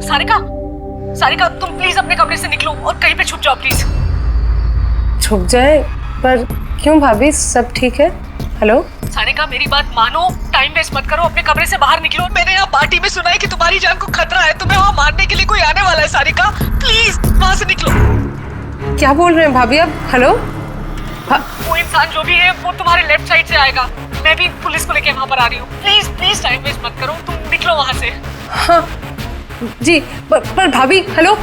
सारिका, सारिका तुम प्लीज अपने कमरे से निकलो और कहीं पे छुप जाओ प्लीज। छुप जाए? पर क्यों भाभी, सब ठीक है? हेलो सारिका मेरी बात मानो, टाइम वेस्ट मत करो, अपने कमरे से बाहर निकलो। मैंने यहाँ पार्टी में सुना है कि तुम्हारी जान को खतरा है, तुम्हें वहाँ मारने के लिए कोई आने वाला है। सारिका प्लीज वहाँ से निकलो। क्या बोल रहे हैं भाभी आप? हेलो वो इंसान जो भी है वो तुम्हारे लेफ्ट साइड से आएगा। मैं भी पुलिस को लेके वहाँ पर आ रही हूँ। प्लीज प्लीज टाइम वेस्ट मत करो, तुम निकलो वहाँ से। हाँ जी, पर भाभी हेलो।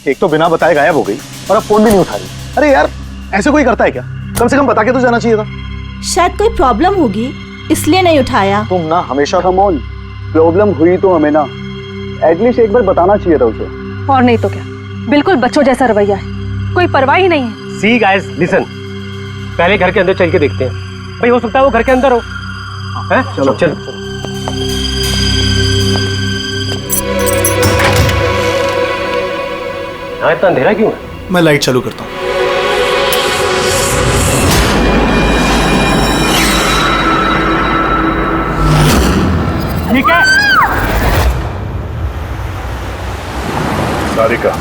एक तो बिना बताए गायब हो गई और अब फोन भी नहीं उठा रही। अरे यार ऐसे कोई करता है क्या? कम से कम बता के तो जाना चाहिए था। शायद कोई प्रॉब्लम होगी इसलिए नहीं उठाया। तुम ना हमेशा कम ऑन, प्रॉब्लम हुई तो हमें ना एटलीस्ट एक बार बताना चाहिए था उसे। और नहीं तो क्या, बिल्कुल बच्चों जैसा रवैया है, कोई परवाह ही नहीं है। सी गाइस लिसन, पहले घर के अंदर चल के देखते हैं। भाई हो सकता है वो घर के अंदर हो। हैं? चलो चल। यहाँ इतना अंधेरा क्यों है? मैं लाइट चालू करता हूँ। ठीक है। सारिका,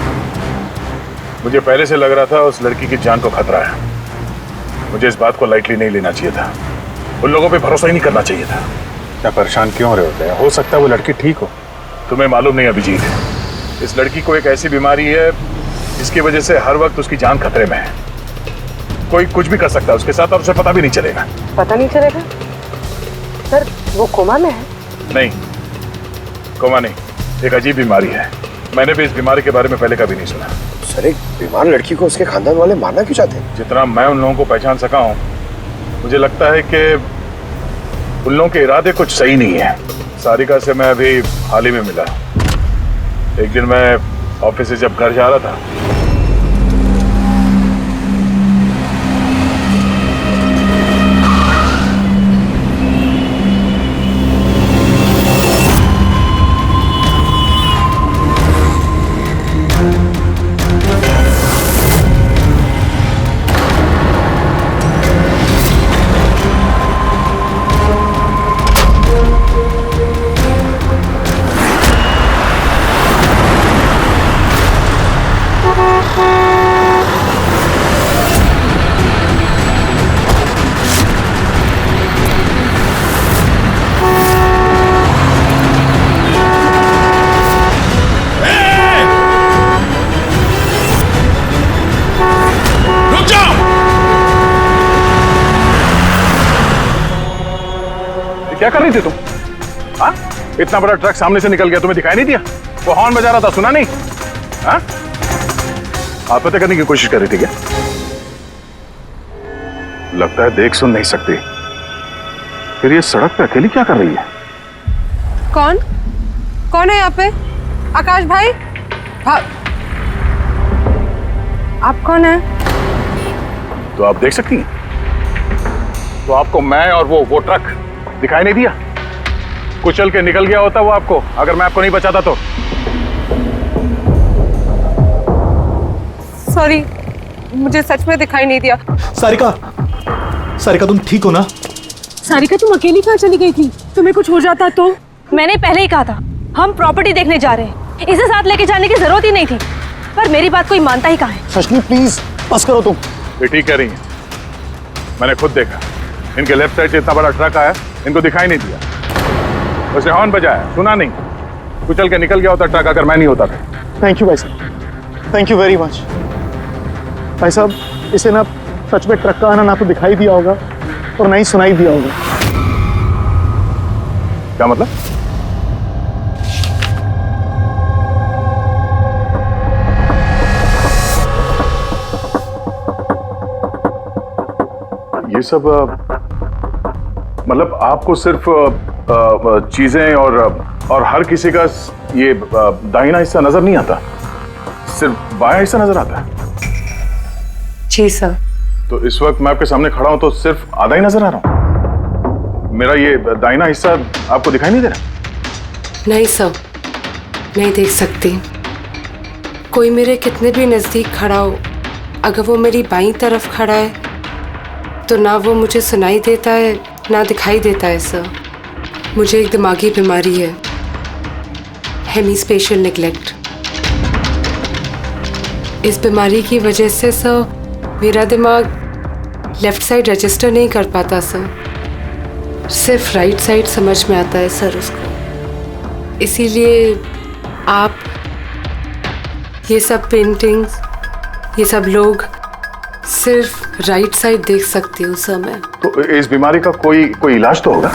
मुझे पहले से लग रहा था उस लड़की की जान को खतरा है। मुझे इस बात को लाइटली नहीं लेना चाहिए था, उन लोगों पे भरोसा ही नहीं करना चाहिए था। क्या परेशान क्यों रहे होते हैं? हो सकता है वो लड़की ठीक हो। तुम्हें मालूम नहीं अभिजीत, इस लड़की को एक ऐसी बीमारी है जिसकी वजह से हर वक्त उसकी जान खतरे में है। कोई कुछ भी कर सकता है उसके साथ और उसे पता भी नहीं चलेगा। पता नहीं चलेगा? सर वो कोमा में है? नहीं, कोमा नहीं, एक अजीब बीमारी है। मैंने भी इस बीमारी के बारे में पहले कभी नहीं सुना। सर एक बीमार लड़की को उसके खानदान वाले मारना क्यों चाहते हैं? जितना मैं उन लोगों को पहचान सका हूँ, मुझे लगता है कि उन लोगों के इरादे कुछ सही नहीं है। सारिका से मैं अभी हाल ही में मिला। एक दिन मैं ऑफिस से जब घर जा रहा था, क्या कर रही थी तुम? हाँ? इतना बड़ा ट्रक सामने से निकल गया, तुम्हें दिखाई नहीं दिया? वो हॉर्न बजा रहा था, सुना नहीं? हाँ? आत्महत्या करने की कोशिश कर रही थी क्या? लगता है देख सुन नहीं सकती। फिर ये सड़क पे अकेली क्या कर रही है? कौन कौन है यहाँ पे? आकाश भाई? आप कौन है? तो आप देख सकती हैं? तो आपको मैं और वो ट्रक दिखाई नहीं दिया? कुचल के निकल गया होता वो आपको, अगर मैं आपको नहीं बचाता तो। सॉरी, मुझे सच में दिखाई नहीं दिया। सारिका, सारिका तुम ठीक हो ना? सारिका तुम अकेली कहाँ चली गई थी? तुम्हें कुछ हो जाता तो? मैंने पहले ही कहा था हम प्रॉपर्टी देखने जा रहे हैं, इसे साथ लेके जाने की जरूरत ही नहीं थी, पर मेरी बात कोई मानता ही कहाँ है। सचनी प्लीज बस करो तुम। ये ठीक कह रही हैं, मैंने खुद देखा। इनके लेफ्ट साइड से इतना बड़ा ट्रक आया, इनको दिखाई नहीं दिया। उसने हॉर्न बजाया, सुना नहीं। कुचल के निकल गया होता ट्रक अगर मैं नहीं होता था। थैंक यू भाई साहब। Thank you very much. भाई साहब, इसे ना सच में ट्रक का आना ना तो दिखाई दिया होगा और ना ही सुनाई दिया होगा। क्या मतलब? ये सब मतलब आपको सिर्फ चीजें और हर किसी का ये दाहिना हिस्सा नजर नहीं आता, सिर्फ बायां हिस्सा नजर आता है? जी सर। तो इस वक्त मैं आपके सामने खड़ा हूं तो सिर्फ आधा ही नजर आ रहा हूं? मेरा ये दाहिना हिस्सा आपको दिखाई नहीं दे रहा? नहीं सर, नहीं देख सकती। कोई मेरे कितने भी नज़दीक खड़ा हो, अगर वो मेरी बाईं तरफ खड़ा है तो ना वो मुझे सुनाई देता है ना दिखाई देता है सर। मुझे एक दिमागी बीमारी है, हेमीस्पेशियल नेग्लेक्ट। इस बीमारी की वजह से सर मेरा दिमाग लेफ्ट साइड रजिस्टर नहीं कर पाता सर, सिर्फ राइट साइड समझ में आता है सर उसको। इसीलिए आप ये सब पेंटिंग्स, ये सब लोग सिर्फ राइट साइड देख सकती हूँ सर मैं। तो इस बीमारी का कोई इलाज तो होगा?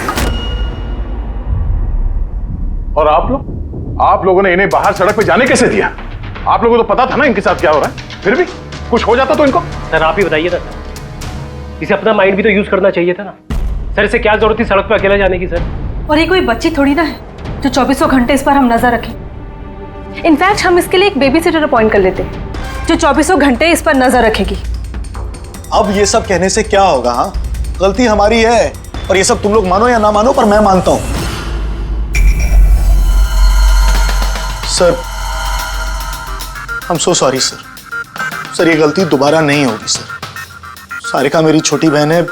और आप लोगों ने इन्हें बाहर सड़क पे जाने कैसे दिया? आप लोगों को तो पता था ना इनके साथ क्या हो रहा है, फिर भी कुछ हो जाता तो इनको। सर आप ही बताइए ना, इसे अपना माइंड भी तो यूज करना चाहिए था ना सर। इसे क्या जरूरत थी सड़क पे अकेला जाने की सर? और ये कोई बच्ची थोड़ी ना है जो 24 घंटे इस पर हम नजर रखें। इनफैक्ट हम इसके लिए एक बेबी सिटर अपॉइंट कर लेते जो 24 घंटे इस पर नजर रखेगी। अब ये सब कहने से क्या होगा? हाँ, गलती हमारी है और ये सब तुम लोग मानो या ना मानो, पर मैं मानता हूं। Sir, I am so sorry sir. ये गलती दोबारा नहीं होगी सर। सारिका मेरी छोटी बहन है,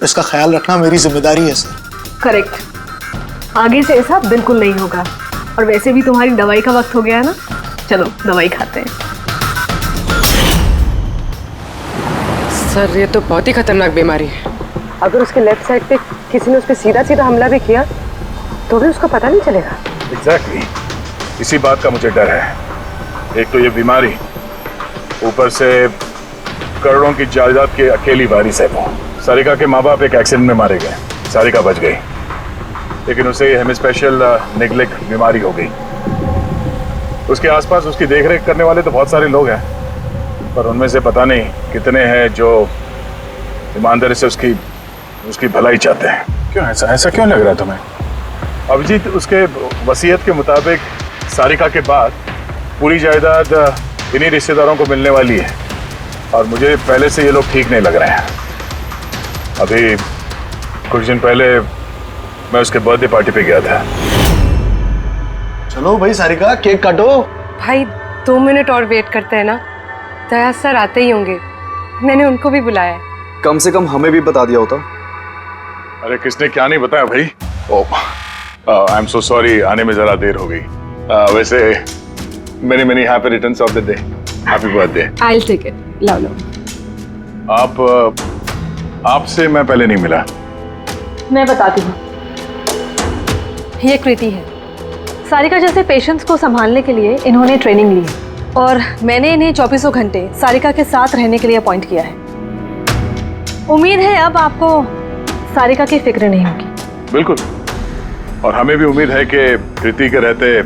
इसका ख्याल रखना मेरी जिम्मेदारी है सर। करेक्ट, आगे से ऐसा बिल्कुल नहीं होगा। और वैसे भी तुम्हारी दवाई का वक्त हो गया है ना, चलो दवाई खाते हैं। सर ये तो बहुत ही खतरनाक बीमारी है। अगर उसके लेफ्ट साइड पे किसी ने उस पर सीधा सीधा हमला भी किया तो भी उसका पता नहीं चलेगा। एग्जैक्टली, इसी बात का मुझे डर है। एक तो ये बीमारी, ऊपर से करोड़ों की जायदाद के अकेली वारिस है वो। सारिका के माँ बाप एक एक्सीडेंट में मारे गए, सारिका बच गई, लेकिन उसे हेमीस्पेशियल नेग्लेक्ट बीमारी हो गई। उसके आसपास उसकी देखरेख करने वाले तो बहुत सारे लोग हैं, पर उनमें से पता नहीं कितने हैं जो ईमानदारी से उसकी भलाई चाहते हैं। क्यों ऐसा क्यों लग रहा है तुम्हें? अभिजीत, उसके वसीयत के मुताबिक सारिका के बाद पूरी जायदाद इन्हीं रिश्तेदारों को मिलने वाली है, और मुझे पहले से ये लोग ठीक नहीं लग रहे हैं। अभी कुछ दिन पहले मैं उसके बर्थडे पार्टी पे गया था। चलो भाई सारिका, केक काटो। भाई 2 मिनट और वेट करते हैं ना, दया सर आते ही होंगे। मैंने उनको भी बुलाया है। कम से कम हमें भी बता दिया होता। अरे किसने क्या नहीं बताया भाई। आई एम सो सॉरी, आने में जरा देर हो गई। वैसे many happy returns of the day, happy birthday. I will take it, लो लो। आपसे मैं पहले नहीं मिला। मैं बताती हूँ, ये कृति है। सारिका जैसे पेशेंट्स को संभालने के लिए इन्होंने ट्रेनिंग ली है, और मैंने इन्हें 24 घंटे सारिका के साथ रहने के लिए अपॉइंट किया है। उम्मीद है अब आपको सारिका की फिक्र नहीं होगी। बिल्कुल, और हमें भी उम्मीद है कि कृति के रहते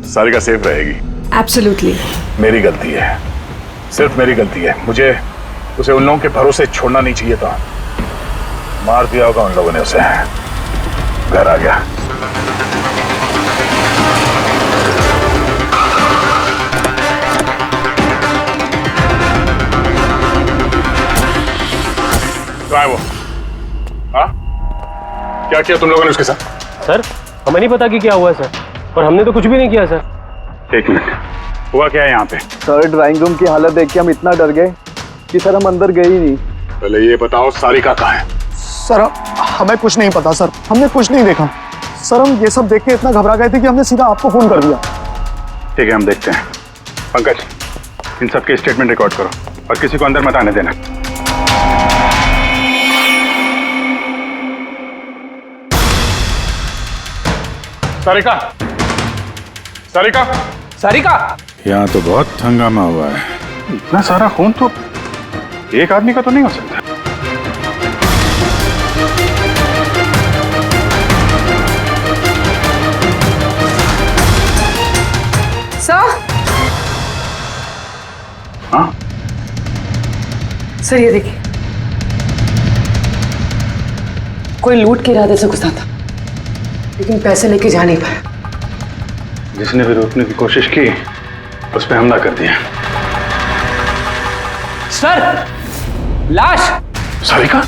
सारिका सेफ रहेगी। एब्सोल्युटली। मेरी गलती है, सिर्फ मेरी गलती है। मुझे उसे उन लोगों के भरोसे छोड़ना नहीं चाहिए था। मार दिया होगा उन लोगों ने उसे। घर आ गया। तो है वो? हाँ, क्या किया तुम लोगों ने उसके साथ? सर हमें नहीं पता कि क्या हुआ सर, और हमने तो कुछ भी नहीं किया सर। एक मिनट, हुआ क्या है यहाँ पे? सर ड्राइंग रूम की हालत देख के हम इतना डर गए कि सर हम अंदर गए ही नहीं। पहले ये बताओ सारिका कहाँ है? सर हमें कुछ नहीं पता सर, हमने कुछ नहीं देखा सर। हम ये सब देख के इतना घबरा गए थे कि हमने सीधा आपको फोन कर दिया। ठीक है, हम देखते हैं। पंकज, इन सबके स्टेटमेंट रिकॉर्ड करो और किसी को अंदर मत आने देना। सारिका, सारिका, सारिका, यहाँ तो बहुत हंगामा हुआ है। इतना सारा खून तो एक आदमी का तो नहीं हो सकता। सर, हाँ, सर ये देखिए, कोई लूट के इरादे से घुसा था, लेकिन पैसे लेके जा नहीं पाया। जिसने भी रोकने की कोशिश की उस पर हमला कर दिया। सर, लाश। सारिका,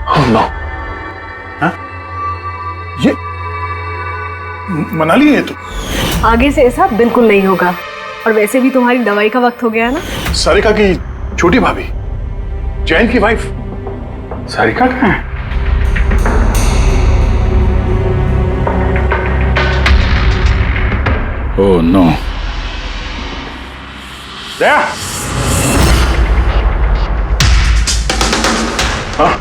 ओह नो, हाँ? ये मनाली है तू? आगे से ऐसा बिल्कुल नहीं होगा, और वैसे भी तुम्हारी दवाई का वक्त हो गया है ना। सारिका की छोटी भाभी, जैन की वाइफ। सारिका कहाँ है? Oh no. दया, हाँ?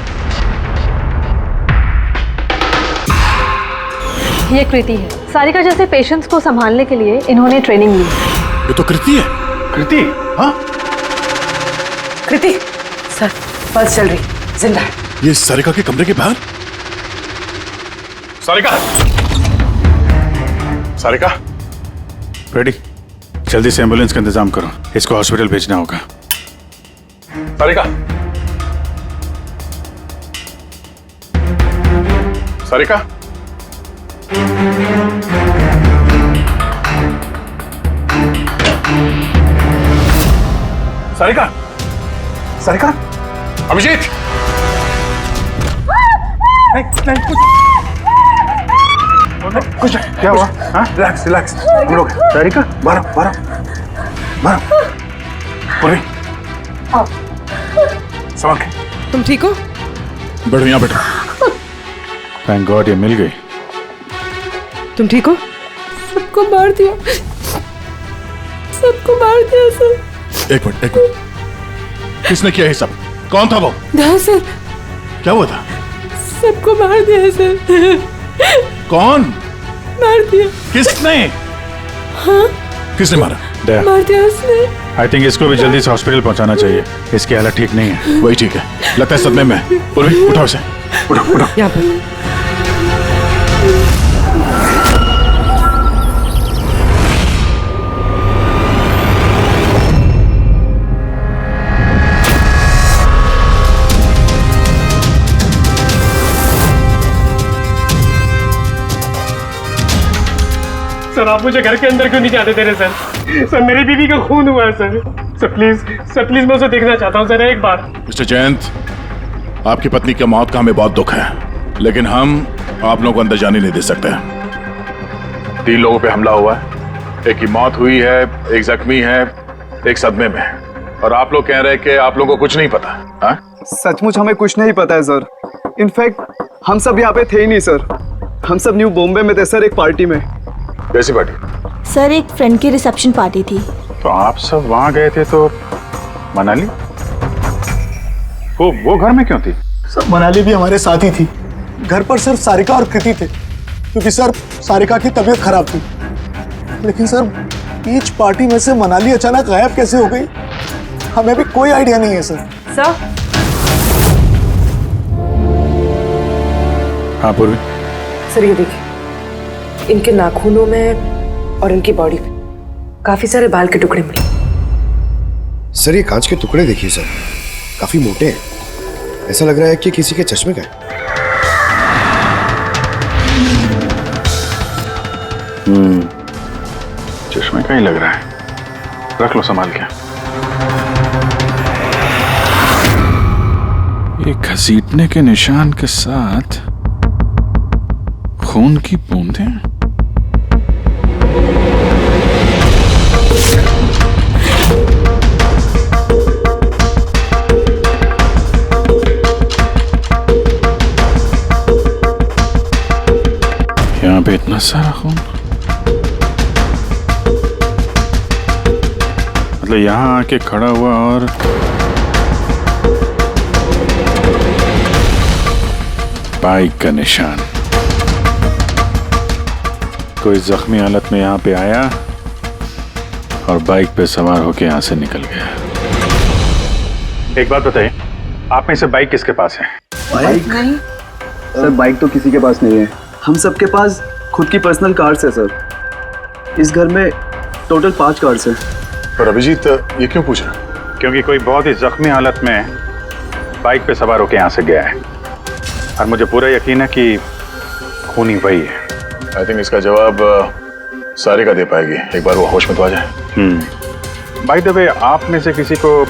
ये कृति है। सारिका जैसे पेशेंट्स को संभालने के लिए इन्होंने ट्रेनिंग ली। ये तो कृति है। कृति? हाँ? कृति, सर पल्स चल रही, जिंदा है। ये सारिका के कमरे के बाहर? सारिका! सारिका! रेडी, जल्दी से एम्बुलेंस का इंतजाम करो, इसको हॉस्पिटल भेजना होगा। सारिका! सारिका! सारिका! सारिका! अभिजीत! कुछ क्या हुआ? हाँ, रिलैक्स रिलैक्स, हम लोग। सारिका, बारह पूरी संभाल के। तुम ठीक हो? बैठो यहाँ बैठो। थैंक गॉड ये मिल गई। तुम ठीक हो? सबको मार दिया, सबको मार दिया सर। एक मिनट। किसने किया ये सब? कौन था वो? हाँ सर। क्या हुआ था? सबको मार दिया सर। कौन मार दिया? किसने? हाँ, किसने मारा? मार दिया उसने। आई थिंक इसको भी जल्दी से हॉस्पिटल पहुंचाना चाहिए, इसकी हालत ठीक नहीं है। वही ठीक है, लगता है सदमे में है। पूर्वी उठाओ इसे, उठाओ। यहाँ पर सर, आप मुझे घर के अंदर क्यों नहीं जाने दे रहे सर? सर, मेरी बीवी का खून हुआ है सर। सर प्लीज मैं उसे देखना चाहता हूँ सर, एक बार। मिस्टर जयंत, आपकी पत्नी की मौत का हमें बहुत दुख है, लेकिन हम आप लोगों को अंदर जाने नहीं दे सकते। 3 लोगों पे हमला हुआ है, एक की मौत हुई है, एक जख्मी है, एक सदमे में है, और आप लोग कह रहे हैं कि आप लोगों को कुछ नहीं पता। हाँ? सचमुच हमें कुछ नहीं पता है सर। इनफैक्ट हम सब यहाँ पे थे ही नहीं सर। हम सब न्यू बॉम्बे में थे सर, एक पार्टी में। कैसी पार्टी? सर एक फ्रेंड की रिसेप्शन पार्टी थी। तो आप सब वहां गए थे, तो मनाली वो घर में क्यों थी? सर मनाली भी हमारे साथ ही थी। घर पर सिर्फ सारिका और कृति थे, क्योंकि सर सारिका की तबीयत खराब थी। लेकिन सर बीच पार्टी में से मनाली अचानक गायब कैसे हो गई, हमें भी कोई आइडिया नहीं है सर। सर, हाँ पूर्वी। सर ये देखिए, इनके नाखूनों में और इनकी बॉडी पे काफी सारे बाल के टुकड़े मिले। सर ये कांच के टुकड़े देखिए सर, काफी मोटे हैं। ऐसा लग रहा है कि किसी के चश्मे का है। चश्मे का ही लग रहा है। रख लो संभाल के। ये घसीटने के निशान के साथ खून की बूंदें। यहाँ पे इतना सारा खून, मतलब यहाँ आके खड़ा हुआ और बाइक का निशान। कोई जख्मी हालत में यहाँ पे आया और बाइक पे सवार होके यहाँ से निकल गया। एक बात बताइए, आप में से बाइक किसके पास है? बाइक नहीं सर, बाइक तो किसी के पास नहीं है। हम सबके पास खुद की पर्सनल कार्स है सर। इस घर में टोटल 5 कार्स हैं। पर अभिजीत ये क्यों पूछ रहा? क्योंकि कोई बहुत ही जख्मी हालत में बाइक पे सवार होकर यहाँ से गया है और मुझे पूरा यकीन है कि खूनी वही है। आई थिंक इसका जवाब सारिका दे पाएगी, एक बार वो होश में तो आ जाए। बाय द वे, आप में से किसी को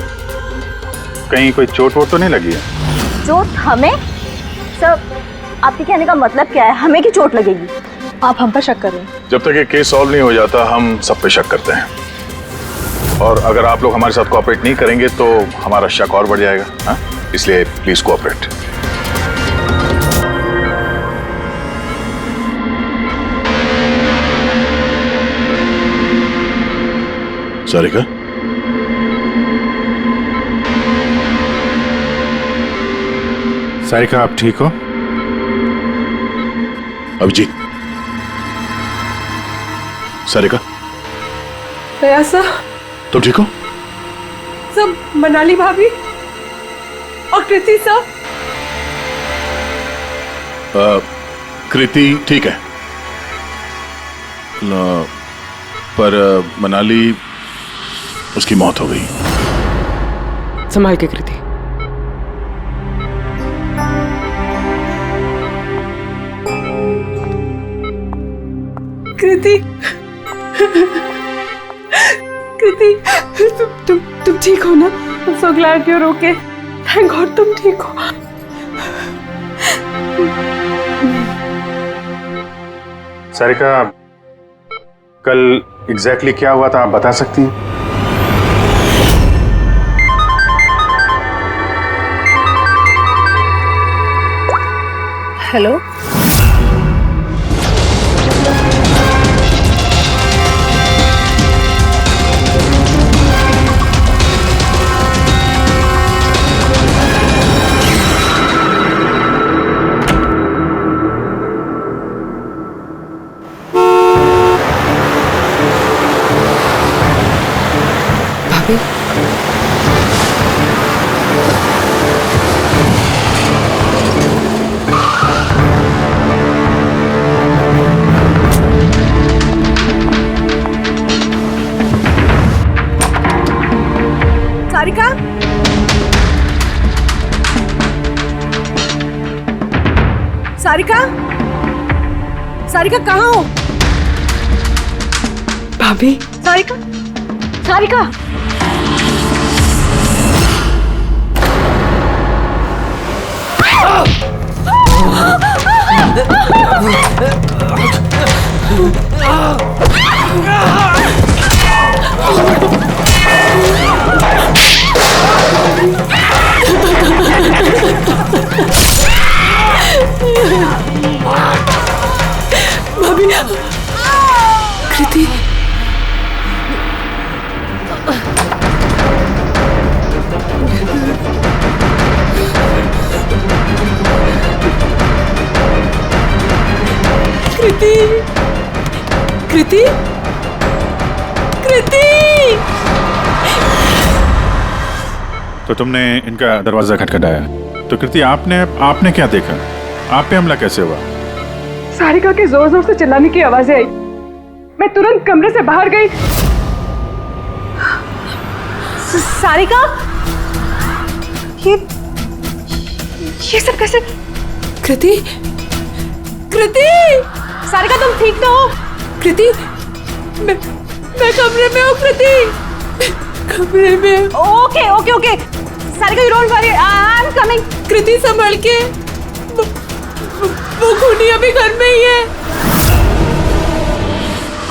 कहीं कोई चोट वोट तो नहीं लगी है? चोट हमें? सर, आपके कहने का मतलब क्या है? हमें की चोट लगेगी? आप हम पर शक कर रहे हैं? जब तक ये केस सॉल्व नहीं हो जाता हम सब पे शक करते हैं, और अगर आप लोग हमारे साथ कोऑपरेट नहीं करेंगे तो हमारा शक और बढ़ जाएगा। हाँ? इसलिए प्लीज कोऑपरेट। सारिका, सारिका आप ठीक हो? अभिजीत, सारिका दया सर, तुम ठीक हो? सब मनाली भाभी और कृति सर। कृति ठीक है, पर मनाली, उसकी मौत हो गई। संभाल के कृति। कृति, कृति, तुम ठीक हो ना? I'm so glad you're okay. Thank God तुम ठीक हो। सारिका, कल एग्जैक्टली क्या हुआ था आप बता सकती हैं? हेलो, सारिका, सारिका, सारिका कहाँ हो? भाभी, सारिका, सारिका, भाभी, कृति, कृति, कृति, कृति। तो तुमने इनका दरवाजा खटखटाया, तो कृति आपने क्या देखा? आप पे हमला कैसे हुआ? सारिका के जोर जोर से चिल्लाने की आवाजें आई। मैं तुरंत कमरे से बाहर गई। सारिका, ये सब कैसे? कृति, कृति, सारिका तुम ठीक तो हो? कृति, मैं कमरे में हूँ। कृति, कमरे में। Okay okay okay, Sarika you don't worry, I am coming. Kriti संभल के, वो खूनी अभी घर में ही है।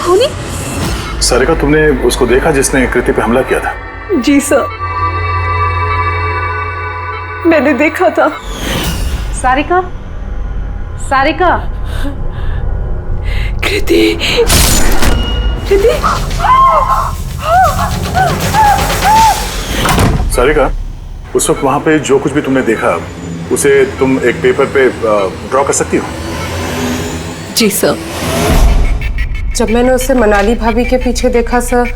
खूनी? सारिका, तुमने उसको देखा जिसने कृति पे हमला किया था? जी सर, मैंने देखा था। सारिका, सारिका, कृति, कृति, सारिका, उस वक्त वहां पे जो कुछ भी तुमने देखा उसे तुम एक पेपर पे ड्रॉ कर सकती हो? जी सर। जब मैंने उसे मनाली भाभी के पीछे देखा सर,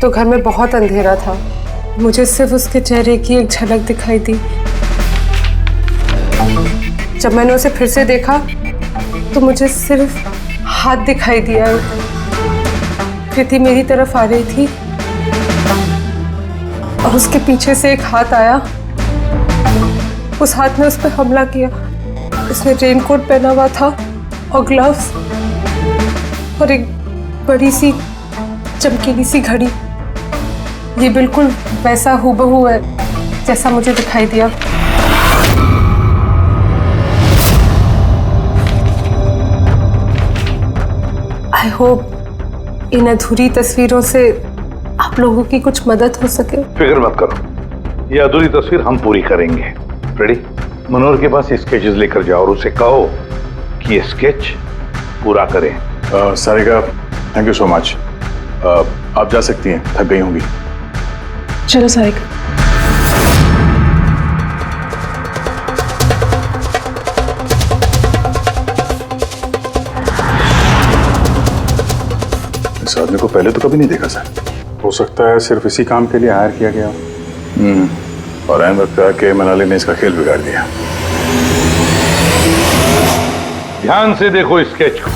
तो घर में बहुत अंधेरा था। मुझे सिर्फ उसके चेहरे की एक झलक दिखाई दी। जब मैंने उसे फिर से देखा तो मुझे सिर्फ हाथ दिखाई दिया। कृति मेरी तरफ आ रही थी और उसके पीछे से एक हाथ आया। उस हाथ ने उस पर हमला किया। उसने रेनकोट पहना हुआ था और ग्लव्स और एक बड़ी सी चमकीली सी घड़ी। ये बिल्कुल वैसा हूबहू है जैसा मुझे दिखाई दिया। आई होप इन अधूरी तस्वीरों से आप लोगों की कुछ मदद हो सके। फिक्र मत करो, ये अधूरी तस्वीर हम पूरी करेंगे। रेडी? मनोहर के पास स्केचेस लेकर जाओ और उसे कहो कि ये स्केच पूरा करें। Sarika, thank you so much. आप जा सकती हैं, थक गई होंगी। चलो सारिका। इस आदमी को पहले तो कभी नहीं देखा सर। हो सकता है सिर्फ इसी काम के लिए हायर किया गया। और ऐन वक्त आके मनाली ने इसका खेल बिगाड़ दिया। ध्यान से देखो इस स्केच को।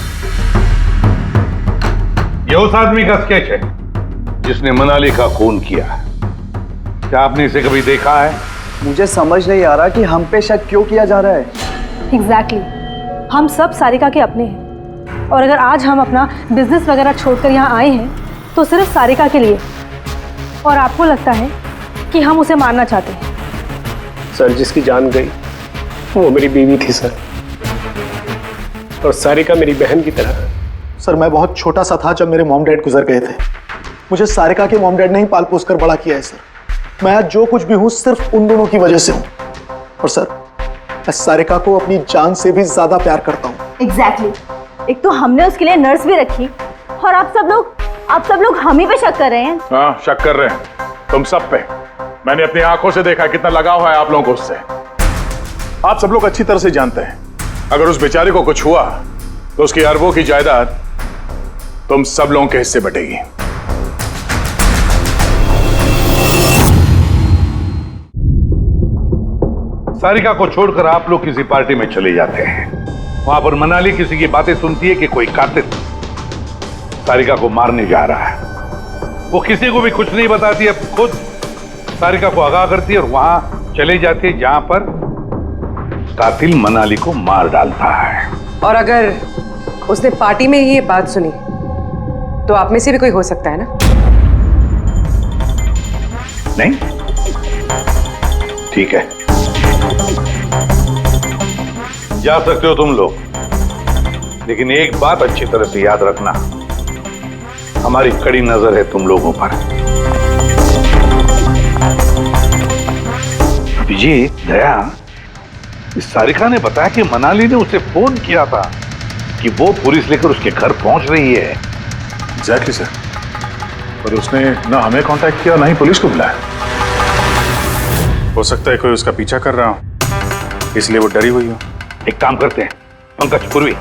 ये उस आदमी का स्केच है जिसने मनाली का खून किया। क्या आपने इसे कभी देखा है? मुझे समझ नहीं आ रहा कि हम पे शक क्यों किया जा रहा है। एग्जैक्टली, हम सब सारिका के अपने हैं और अगर आज हम अपना बिजनेस वगैरह छोड़कर यहाँ आए हैं तो सिर्फ सारिका के लिए। और आपको लगता है कि हम उसे मारना चाहते हैं? सर, जिसकी जान गई वो मेरी बीवी थी सर, और सारिका मेरी बहन की तरह। सर, मैं बहुत छोटा सा था जब मेरे मॉम डैड गुजर गए थे। मुझे सारिका के मॉम डैड ने ही पाल पोस कर बड़ा किया है सर। मैं आज जो कुछ भी हूँ सिर्फ उन दोनों की वजह से हूँ। और सर, मैं सारिका को अपनी जान से भी ज्यादा प्यार करता हूँ। एग्जैक्टली। एक तो हमने उसके लिए नर्स भी रखी और आप सब लोग हम ही पे शक कर रहे हैं। हाँ, शक कर रहे हैं तुम सब पे। मैंने अपनी आंखों से देखा कितना लगाव है आप लोगों को उससे। आप सब लोग अच्छी तरह से जानते हैं अगर उस बेचारे को कुछ हुआ तो उसकी अरबों की जायदाद तुम सब लोगों के हिस्से बटेगी। सारिका को छोड़कर आप लोग किसी पार्टी में चले जाते हैं। वहां पर मनाली किसी की बातें सुनती है कि कोई कातिल सारिका को मारने जा रहा है। वो किसी को भी कुछ नहीं बताती, अब खुद सारिका को आगाह करती है और वहां चले जाती है जहां पर कातिल मनाली को मार डालता है। और अगर उसने पार्टी में ही ये बात सुनी तो आप में से भी कोई हो सकता है ना? नहीं? ठीक है, जा सकते हो तुम लोग, लेकिन एक बात अच्छी तरह से याद रखना, हमारी कड़ी नजर है तुम लोगों पर। विजय, दया, इस सारिका ने बताया कि मनाली ने उसे फोन किया था कि वो पुलिस लेकर उसके घर पहुंच रही है। एग्जैक्टली सर, पर उसने ना हमें कांटेक्ट किया ना ही पुलिस को बुलाया। हो सकता है कोई उसका पीछा कर रहा हो, इसलिए वो डरी हुई हो। एक काम करते हैं पंकज, पूर्वी,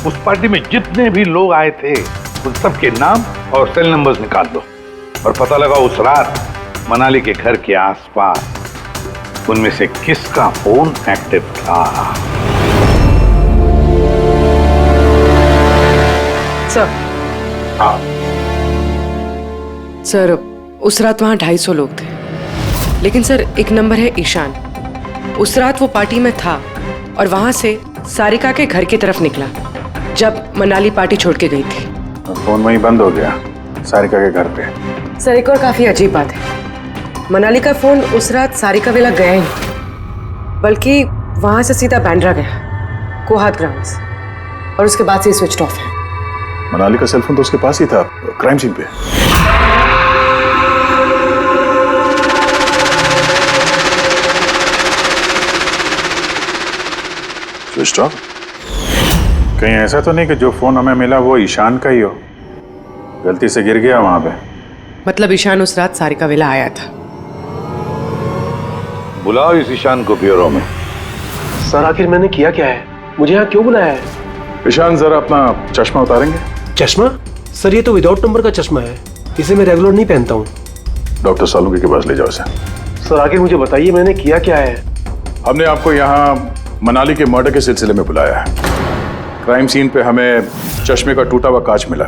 उस पार्टी में जितने भी लोग आए थे उन सबके नाम और सेल नंबर्स निकाल दो और पता लगा उस रात मनाली के घर के आसपास उनमें से किसका फोन एक्टिव था। सर। हाँ सर, उस रात वहाँ 250 लोग थे, लेकिन सर एक नंबर है ईशान। उस रात वो पार्टी में था और वहाँ से सारिका के घर की तरफ निकला जब मनाली पार्टी छोड़ के गई थी। फोन वहीं बंद हो गया सारिका के घर पे। सर एक और काफी अजीब बात है, मनाली का फोन उस रात सारिका वेला गया ही नहीं, बल्कि वहाँ से सीधा बैंड्रा गया, कोहात ग्राउंड्स, और उसके बाद से स्विच ऑफ है। मनाली का सेलफोन तो उसके पास ही था क्राइम सीन पे। Switch off? कहीं ऐसा तो नहीं कि जो फोन हमें मिला वो ईशान का ही हो, गलती से गिर गया वहां पे? मतलब ईशान उस रात सारिका वेला आया था। बुलाओ इस ईशान को ब्यूरो में। सर, आखिर मैंने किया क्या है? मुझे यहाँ क्यों बुलाया है? ईशान, जरा अपना चश्मा उतारेंगे? चश्मा? सर ये तो विदाउट नंबर का चश्मा है, इसे मैं रेगुलर नहीं पहनता हूँ। डॉक्टर सालुंके के पास ले जाओ इसे। सर आखिर मुझे बताइए मैंने किया क्या है? हमने आपको यहाँ मनाली के मर्डर के सिलसिले में बुलाया है। क्राइम सीन पे हमें चश्मे का टूटा हुआ कांच मिला।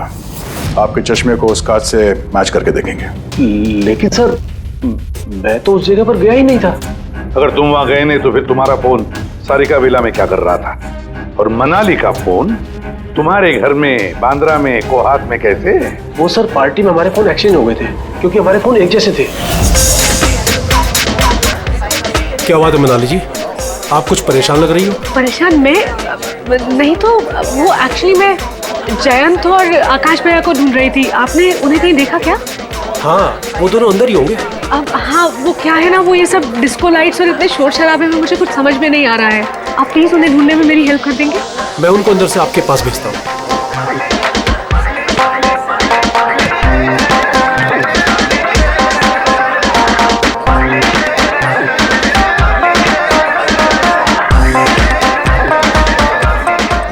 आपके चश्मे को उस कांच से मैच करके देखेंगे। लेकिन सर मैं तो उस जगह पर गया ही नहीं था। अगर तुम वहां गए नहीं तो फिर तुम्हारा फोन सारिका विला में क्या कर रहा था? और मनाली का फोन तुम्हारे घर में, बांद्रा में, कोहात में कैसे? वो सर पार्टी में हमारे फोन एक्सचेंज हो गए थे, क्योंकि हमारे फोन एक जैसे थे। क्या बात है मनाली जी, आप कुछ परेशान लग रही हो? परेशान मैं नहीं तो वो एक्चुअली मैं जयंत और आकाश भैया को ढूंढ रही थी। आपने उन्हें कहीं देखा क्या? हाँ वो दोनों अंदर ही होंगे। अब हाँ वो क्या है ना, वो ये सब डिस्को लाइट्स और इतने शोर शराबे में मुझे कुछ समझ में नहीं आ रहा है। आप प्लीज उन्हें ढूंढने में मेरी हेल्प कर देंगे? मैं उनको अंदर से आपके पास भेजता हूँ।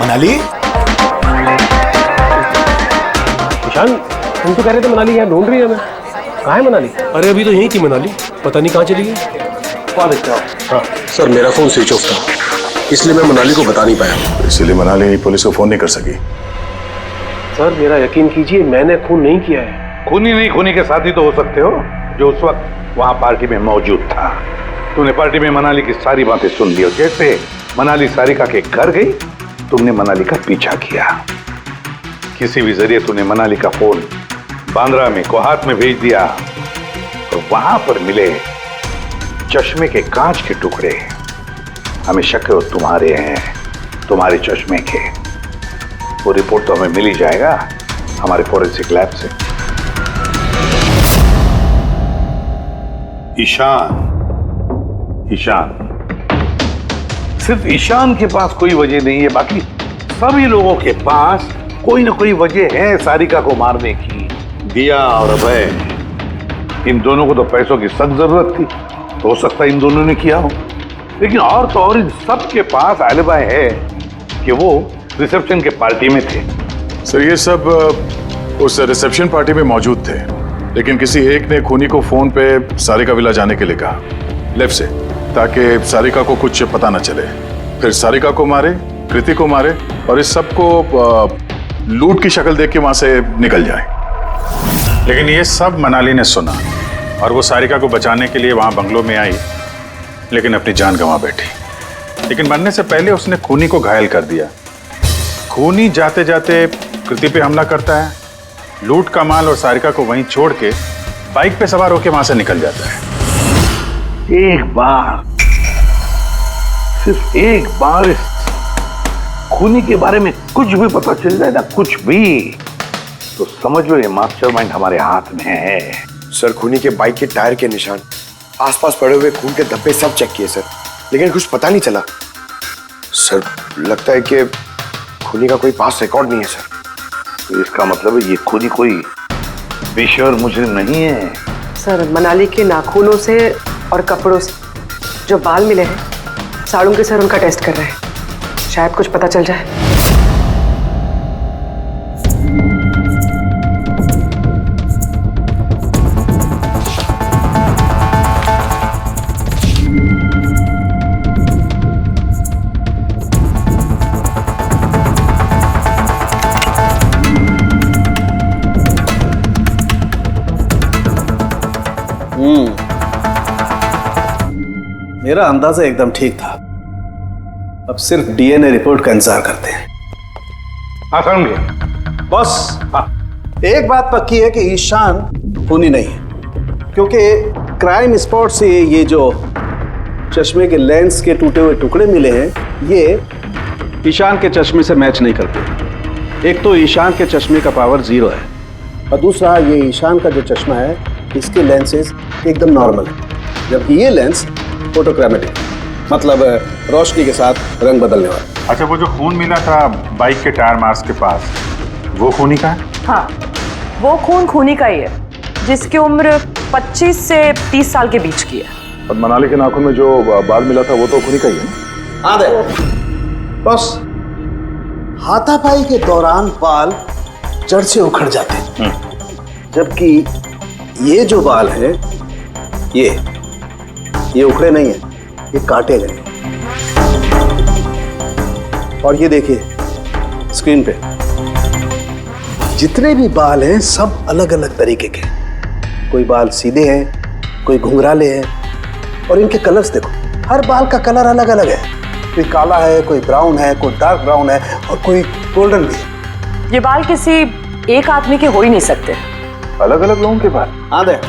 मनाली? ईशान तुम तो कह रहे थे मनाली यहाँ ढूंढ रही है। मैं कहाँ है मनाली? अरे अभी तो यहीं थी मनाली, पता नहीं कहाँ चली गई। हाँ सर, मेरा फोन स्विच ऑफ था, इसलिए मैं मनाली को बता नहीं पाया। इसीलिए मनाली पुलिस को फोन नहीं कर सकी। सर मेरा यकीन कीजिए, मैंने खून नहीं किया है। खूनी नहीं, खूनी के साथी तो हो सकते हो जो उस वक्त वहां पार्टी में मौजूद था। तूने पार्टी में मनाली की सारी बातें सुन ली और जैसे मनाली सारिका के घर गई तुमने मनाली का पीछा किया। किसी भी जरिए तूने मनाली का फोन बांद्रा में, कोहात में भेज दिया और वहां पर मिले चश्मे के कांच के टुकड़े हमें शक है वो तुम्हारे हैं, तुम्हारे चश्मे के। वो रिपोर्ट तो हमें मिल ही जाएगा हमारे फोरेंसिक लैब से। ईशान, सिर्फ ईशान के पास कोई वजह नहीं है, बाकी सभी लोगों के पास कोई ना कोई वजह है सारिका को मारने की। दिया और अभय, इन दोनों को तो पैसों की सख्त जरूरत थी, तो हो सकता है इन दोनों ने किया हो। लेकिन और तो और इन सब के पास एलिबाई है कि वो रिसेप्शन के पार्टी में थे। सर ये सब उस रिसेप्शन पार्टी में मौजूद थे, लेकिन किसी एक ने खूनी को फोन पे सारिका विला जाने के लिए कहा लेफ्ट से, ताकि सारिका को कुछ पता न चले। फिर सारिका को मारे, कृति को मारे और इस सब को लूट की शक्ल देख के वहां से निकल जाए। लेकिन ये सब मनाली ने सुना और वो सारिका को बचाने के लिए वहां बंगलों में आई, लेकिन अपनी जान गंवा बैठी। लेकिन मरने से पहले उसने खूनी को घायल कर दिया। खूनी जाते जाते कृति पे हमला करता है, लूट का माल और सारिका को वहीं छोड़ के बाइक पे सवार होकर वहां से निकल जाता है। एक बार, सिर्फ एक बार इस खूनी के बारे में कुछ भी पता चल जाए ना, कुछ भी, तो समझ लो ये मास्टरमाइंड हमारे हाथ में है। सर खूनी के बाइक के टायर के निशान, आसपास पड़े हुए खून के धब्बे सब चेक किए सर, लेकिन कुछ पता नहीं चला। सर लगता है कि खूनी का कोई पास रिकॉर्ड नहीं है सर। तो इसका मतलब है ये खूनी कोई पेशेवर मुजरिम नहीं है। सर मनाली के नाखूनों से और कपड़ों से जो बाल मिले हैं, सालुंके सर उनका टेस्ट कर रहे हैं, शायद कुछ पता चल जाए। मेरा अंदाजा एकदम ठीक था। अब सिर्फ डीएनए रिपोर्ट का इंतजार करते हैं। हाँ समझे बॉस, एक बात पक्की है कि ईशान खूनी नहीं है, क्योंकि क्राइम स्पॉट से ये जो चश्मे के लेंस के टूटे हुए टुकड़े मिले हैं, ये ईशान के चश्मे से मैच नहीं करते। एक तो ईशान के चश्मे का पावर 0 है और दूसरा ये ईशान का जो चश्मा है इसके लेंसेज एकदम नॉर्मल है, जबकि ये लेंस फोटोक्रोमेटिक, मतलब रोशनी के साथ रंग बदलने वाला। अच्छा, वो जो खून मिला था बाइक के टायर मार्क्स के पास, वो खूनी का है? हाँ, वो खून खूनी का ही है, जिसकी उम्र 25 से 30 साल के बीच की है। और मनाली के नाखून में जो बाल मिला था वो तो खूनी का ही है ना? हाँ दे बस, हाथापाई के दौरान बाल जड़ से उखड़ जाते, जबकि ये जो बाल है ये उखड़े नहीं है, ये काटे गए। और ये देखिए स्क्रीन पे जितने भी बाल हैं सब अलग अलग तरीके के, कोई बाल सीधे हैं, कोई घुंघराले हैं, और इनके कलर्स देखो, हर बाल का कलर अलग अलग है, कोई काला है, कोई ब्राउन है, कोई डार्क ब्राउन है और कोई गोल्डन भी है। ये बाल किसी एक आदमी के हो ही नहीं सकते। अलग अलग लोगों के बाल? हाँ देख,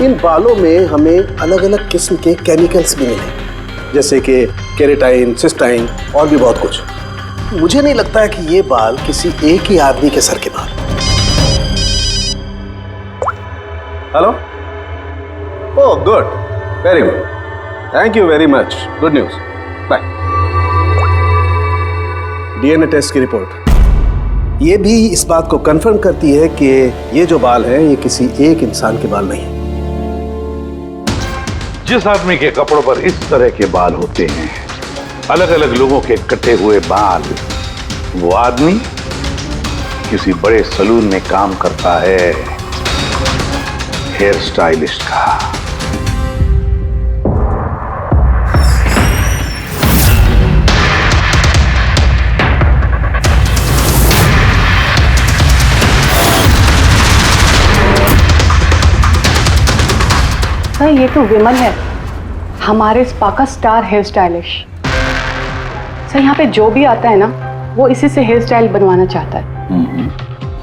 इन बालों में हमें अलग अलग किस्म के केमिकल्स भी मिले, जैसे कि केराटिन, सिस्टाइन और भी बहुत कुछ। मुझे नहीं लगता है कि ये बाल किसी एक ही आदमी के सर के बाल। Hello? Oh good, very good, thank you very much, good news, bye. DNA test की रिपोर्ट ये भी इस बात को कंफर्म करती है कि ये जो बाल हैं ये किसी एक इंसान के बाल नहीं। जिस आदमी के कपड़ों पर इस तरह के बाल होते हैं, अलग अलग लोगों के कटे हुए बाल, वो आदमी किसी बड़े सलून में काम करता है, हेयर स्टाइलिस्ट का। सर ये तो विमल है, हमारे स्पा का स्टार हेयर स्टाइलिस्ट। सर यहाँ पे जो भी आता है ना वो इसी से हेयर स्टाइल बनवाना चाहता है।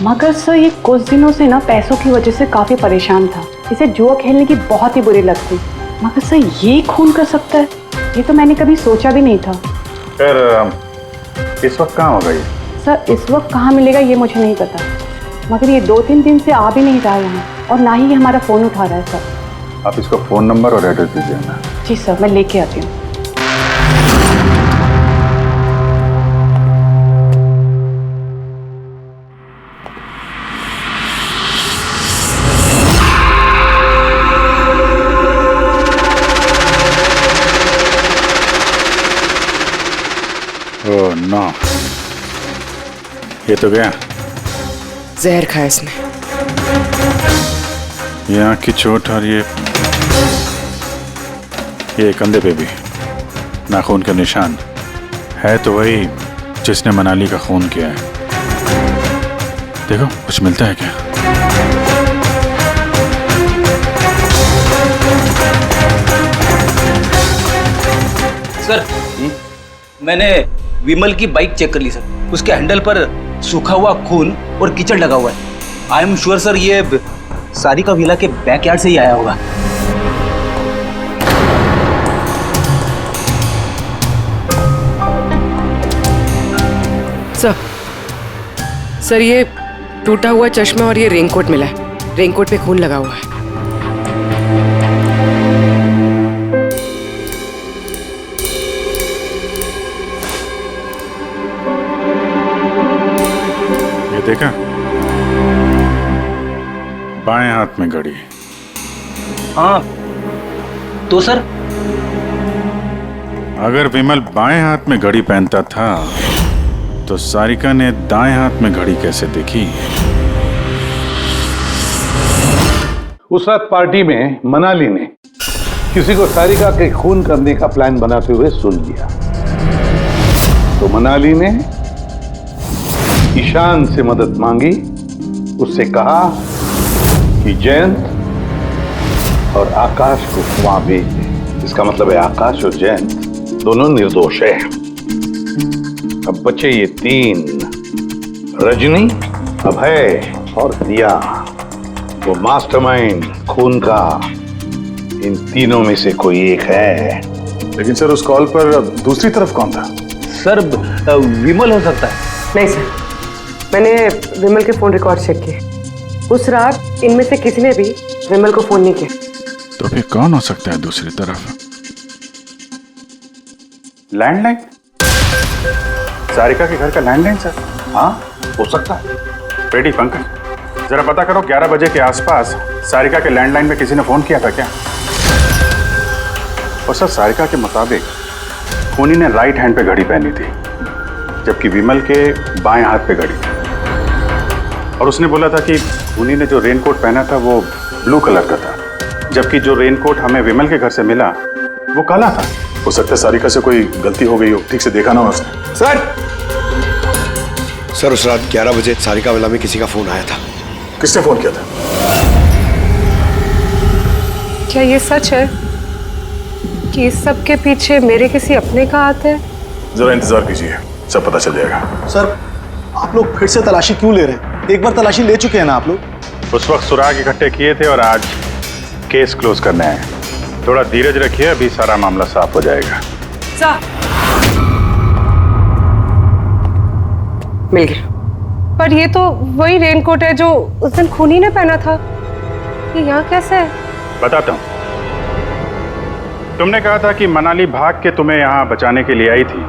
मगर सर ये कुछ दिनों से ना पैसों की वजह से काफी परेशान था, इसे जुआ खेलने की बहुत ही बुरी लत थी। मगर सर ये खून कर सकता है, ये तो मैंने कभी सोचा भी नहीं था। फिर इस वक्त कहाँ होगा ये? सर इस वक्त कहाँ मिलेगा ये मुझे नहीं पता, मगर ये 2-3 दिन से आ भी नहीं रहा यहाँ, और ना ही ये हमारा फोन उठा रहा है। सर आप इसको फोन नंबर और एड्रेस दीजिए ना। जी सर, मैं लेके आती हूँ। ओह नो, ये तो गया। जहर खाया इसने। ये आँख की चोट और ये कंधे पे भी नाखून का निशान है, तो वही जिसने मनाली का खून किया है। देखो कुछ मिलता है क्या? सर मैंने विमल की बाइक चेक कर ली सर, उसके हैंडल पर सूखा हुआ खून और कीचड़ लगा हुआ है। आई एम श्योर सर ये सारिका विला के बैकयार्ड से ही आया होगा। सर ये टूटा हुआ चश्मा और ये रेनकोट मिला है, रेनकोट पे खून लगा हुआ है। ये देखा, बाएं हाथ में घड़ी। हाँ तो सर अगर विमल बाएं हाथ में घड़ी पहनता था तो सारिका ने दाएं हाथ में घड़ी कैसे देखी? उस रात पार्टी में मनाली ने किसी को सारिका के खून करने का प्लान बनाते हुए सुन लिया, तो मनाली ने ईशान से मदद मांगी, उससे कहा कि जयंत और आकाश को वहां भेज दे। इसका मतलब है आकाश और जयंत दोनों निर्दोष है। अब बचे ये 3, रजनी, अभय और दिया। वो मास्टरमाइंड खून का इन तीनों में से कोई एक है। लेकिन सर उस कॉल पर दूसरी तरफ कौन था? सर विमल हो सकता है। नहीं सर, मैंने विमल के फोन रिकॉर्ड चेक किए, उस रात इनमें से किसी ने भी विमल को फोन नहीं किया। तो फिर कौन हो सकता है दूसरी तरफ? लैंडलाइन? सारिका के घर का लैंडलाइन सर? हाँ हो सकता है। रेडी पंकज, जरा पता करो 11 बजे के आसपास सारिका के लैंडलाइन में किसी ने फोन किया था क्या? और सर सारिका के मुताबिक खूनी ने राइट हैंड पे घड़ी पहनी थी, जबकि विमल के बाएं हाथ पे घड़ी थी। और उसने बोला था कि खूनी ने जो रेनकोट पहना था वो ब्लू कलर का था, जबकि जो रेनकोट हमें विमल के घर से मिला वो काला था। हो सकता है सारिका से कोई गलती हो गई हो, ठीक से देखा ना हो उसने। सर उस रात 11 बजे सारिका विला में किसी का फोन आया था। किसने फोन किया था? क्या ये सच है कि इस सब के पीछे मेरे किसी अपने का हाथ है? जरा इंतजार कीजिए, सब पता चल जाएगा। सर आप लोग फिर से तलाशी क्यों ले रहे हैं? एक बार तलाशी ले चुके हैं ना आप लोग। उस वक्त सुराग इकट्ठे किए थे और आज केस क्लोज करने आए। थोड़ा धीरज रखिए, अभी सारा मामला साफ हो जाएगा। मिल गया। पर ये तो वही रेनकोट है जो उस दिन खूनी ने पहना था। ये यहाँ कैसे है? बताता हूँ। तुमने कहा था कि मनाली भाग के तुम्हें यहाँ बचाने के लिए आई थी,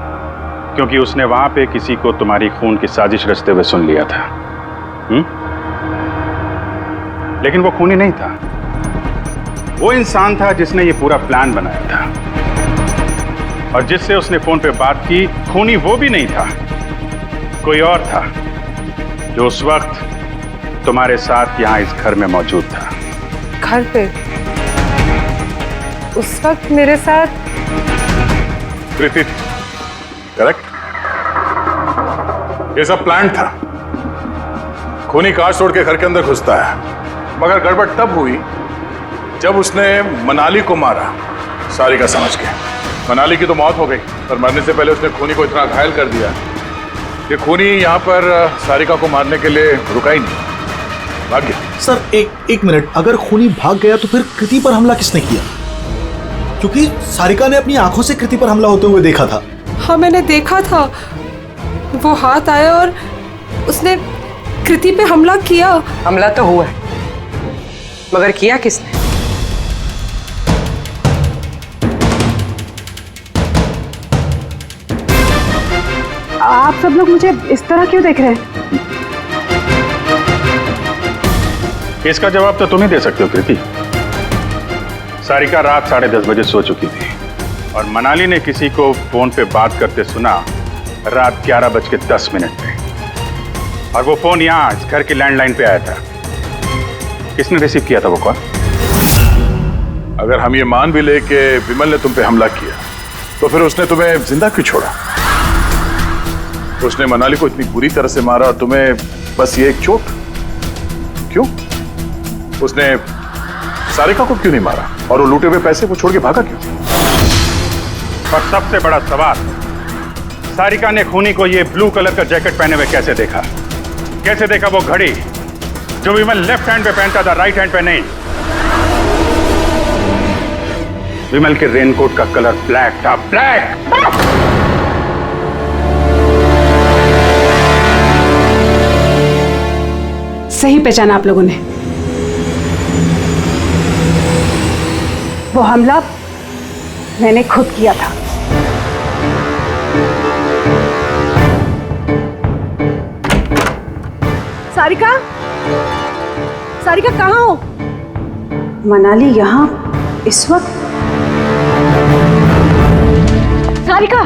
क्योंकि उसने वहां पे किसी को तुम्हारी खून की साजिश रचते हुए सुन लिया था। लेकिन वो खूनी नहीं था, वो इंसान था जिसने ये पूरा प्लान बनाया था। और जिससे उसने फोन पे बात की, खूनी वो भी नहीं था, कोई और था जो उस वक्त तुम्हारे साथ यहाँ इस घर में मौजूद था। घर पे? उस वक्त मेरे साथ कृति, करेक्ट? ये सब प्लान था। खूनी कार तोड़ के घर के अंदर घुसता है, मगर गड़बड़ तब हुई जब उसने मनाली को मारा, सारिका समझ के। मनाली की तो मौत हो गई, पर मरने से पहले उसने खूनी को इतना घायल कर दिया कि खूनी यहाँ पर सारिका को मारने के लिए रुका ही नहीं, भाग गया। सर एक मिनट, अगर खूनी भाग गया तो फिर कृति पर हमला किसने किया? क्योंकि सारिका ने अपनी आंखों से कृति पर हमला होते हुए देखा था। हाँ मैंने देखा था, वो हाथ आया और उसने कृति पे हमला किया। हमला तो हुआ है, मगर किया किसने? आप सब लोग मुझे इस तरह क्यों देख रहे हैं? इसका जवाब तो तुम ही दे सकते हो कृति। सारिका रात 10:30 बजे सो चुकी थी और मनाली ने किसी को फोन पे बात करते सुना रात 11:10 पे, और वो फोन यहाँ इस घर की लैंडलाइन पे आया था। किसने रिसीव किया था वो कॉल? अगर हम ये मान भी ले कि विमल ने तुम पे हमला किया, तो फिर उसने तुम्हें जिंदा क्यों छोड़ा? उसने मनाली को इतनी बुरी तरह से मारा और तुम्हें बस ये एक चोट? क्यों? उसने सारिका को क्यों नहीं मारा? और वो लूटे हुए पैसे को छोड़ के भागा क्यों? और सबसे बड़ा सवाल, सारिका ने खूनी को ये ब्लू कलर का जैकेट पहने हुए कैसे देखा? कैसे देखा वो घड़ी जो विमल लेफ्ट हैंड पे पहनता था, राइट हैंड पे नहीं? विमल के रेनकोट का कलर ब्लैक था, ब्लैक। सही पहचाना आप लोगों ने। वो हमला मैंने खुद किया था। सारिका, सारिका कहाँ हो? मनाली यहाँ इस वक्त? सारिका,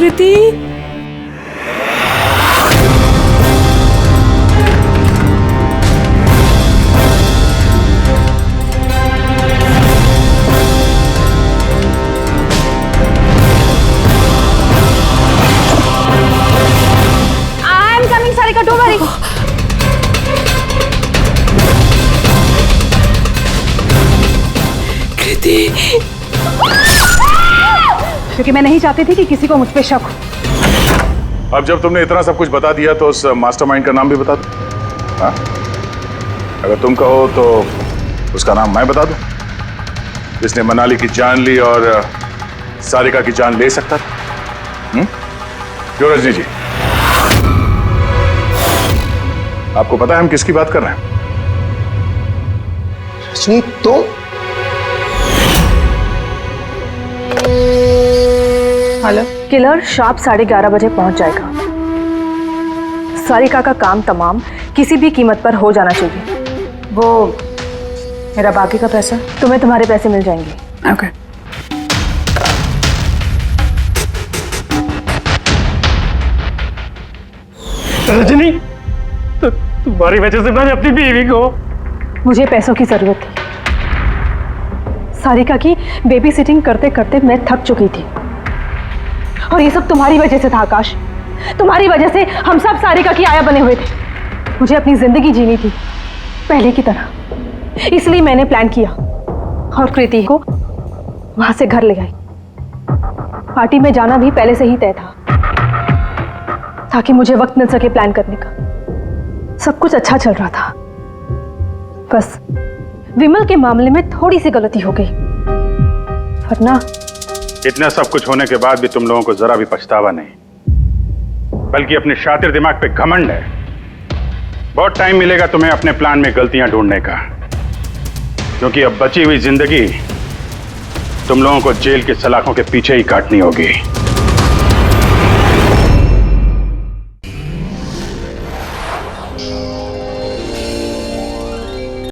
कृति, क्योंकि मैं नहीं चाहती थी कि किसी को मुझ पे शक हो। अब जब तुमने इतना सब कुछ बता दिया तो उस मास्टरमाइंड का नाम भी बता दो। हाँ? अगर तुम कहो तो उसका नाम मैं बता दूं, जिसने मनाली की जान ली और सारिका की जान ले सकता था। क्यों रजनी जी? आपको पता है हम किसकी बात कर रहे हैं? रजनी तो हेलो, किलर शार्प 11:30 बजे पहुंच जाएगा। सारिका का काम तमाम किसी भी कीमत पर हो जाना चाहिए। वो मेरा बाकी का पैसा, तुम्हें तुम्हारे पैसे मिल जाएंगे। ओके। रजनी, तो तुम्हारी वजह से मैंने अपनी बीवी को, मुझे पैसों की जरूरत थी। सारिका की बेबी सिटिंग करते करते मैं थक चुकी थी, और ये सब तुम्हारी वजह से था आकाश। तुम्हारी वजह से हम सब सारिका की आया बने हुए थे। मुझे अपनी जिंदगी जीनी थी पहले की तरह, इसलिए मैंने प्लान किया और कृति को वहां से घर ले आई। पार्टी में जाना भी पहले से ही तय था, ताकि मुझे वक्त मिल सके प्लान करने का। सब कुछ अच्छा चल रहा था, बस विमल के मामले में थोड़ी सी गलती हो गई, वरना इतना सब कुछ होने के बाद भी तुम लोगों को जरा भी पछतावा नहीं, बल्कि अपने शातिर दिमाग पे घमंड है। बहुत टाइम मिलेगा तुम्हें अपने प्लान में गलतियां ढूंढने का, क्योंकि अब बची हुई जिंदगी तुम लोगों को जेल के सलाखों के पीछे ही काटनी होगी।